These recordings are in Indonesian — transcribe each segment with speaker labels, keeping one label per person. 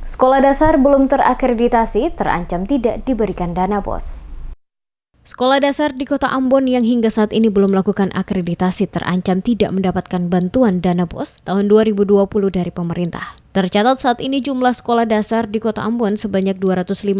Speaker 1: Sekolah dasar belum terakreditasi terancam tidak diberikan dana BOS. Sekolah dasar di Kota Ambon yang hingga saat ini belum melakukan akreditasi terancam tidak mendapatkan bantuan dana BOS tahun 2020 dari pemerintah. Tercatat saat ini jumlah sekolah dasar di Kota Ambon sebanyak 215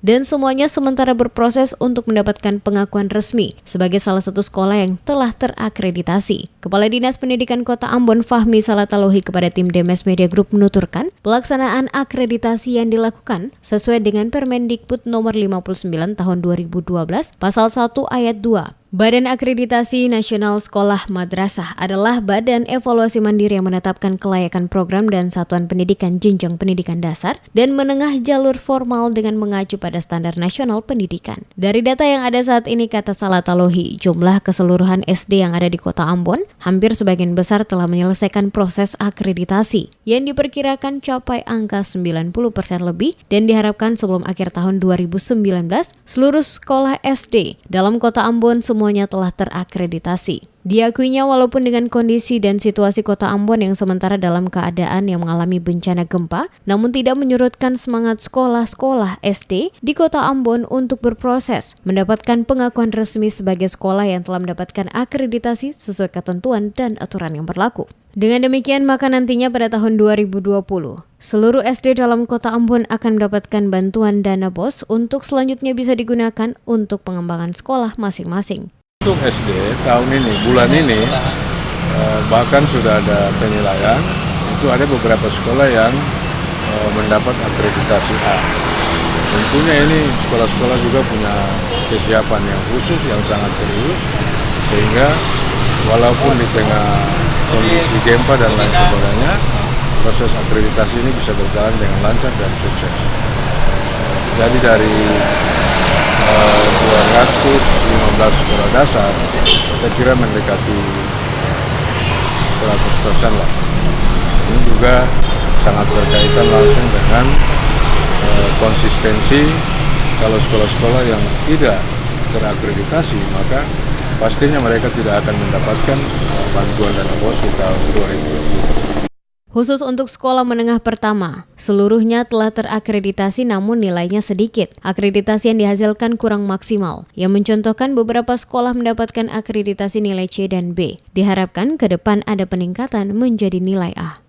Speaker 1: dan semuanya sementara berproses untuk mendapatkan pengakuan resmi sebagai salah satu sekolah yang telah terakreditasi. Kepala Dinas Pendidikan Kota Ambon Fahmi Salatalohi kepada tim Demes Media Group menuturkan pelaksanaan akreditasi yang dilakukan sesuai dengan Permendikbud nomor 59 tahun 2012 pasal 1 ayat 2. Badan Akreditasi Nasional Sekolah Madrasah adalah badan evaluasi mandiri yang menetapkan kelayakan program dan satuan pendidikan jenjang pendidikan dasar dan menengah jalur formal dengan mengacu pada standar nasional pendidikan. Dari data yang ada saat ini, kata Salatalohi, jumlah keseluruhan SD yang ada di Kota Ambon hampir sebagian besar telah menyelesaikan proses akreditasi yang diperkirakan capai angka 90% lebih dan diharapkan sebelum akhir tahun 2019 seluruh sekolah SD dalam Kota Ambon semuanya telah terakreditasi. Diakuinya walaupun dengan kondisi dan situasi Kota Ambon yang sementara dalam keadaan yang mengalami bencana gempa, namun tidak menyurutkan semangat sekolah-sekolah SD di Kota Ambon untuk berproses, mendapatkan pengakuan resmi sebagai sekolah yang telah mendapatkan akreditasi sesuai ketentuan dan aturan yang berlaku. Dengan demikian, maka nantinya pada tahun 2020, seluruh SD dalam Kota Ambon akan mendapatkan bantuan dana BOS untuk selanjutnya bisa digunakan untuk pengembangan sekolah masing-masing.
Speaker 2: Untuk SD tahun ini, bulan ini, bahkan sudah ada penilaian, itu ada beberapa sekolah yang mendapat akreditasi A. Tentunya ini sekolah-sekolah juga punya kesiapan yang khusus, yang sangat serius, sehingga walaupun di tengah kondisi gempa dan lain sebagainya, proses akreditasi ini bisa berjalan dengan lancar dan sukses. Jadi dari 215 sekolah dasar, saya kira mendekati 100% lah. Ini juga sangat berkaitan langsung dengan konsistensi. Kalau sekolah-sekolah yang tidak terakreditasi, maka pastinya mereka tidak akan mendapatkan bantuan dana BOS di tahun 2020.
Speaker 1: Khusus untuk sekolah menengah pertama, seluruhnya telah terakreditasi namun nilainya sedikit. Akreditasi yang dihasilkan kurang maksimal, yang mencontohkan beberapa sekolah mendapatkan akreditasi nilai C dan B. Diharapkan ke depan ada peningkatan menjadi nilai A.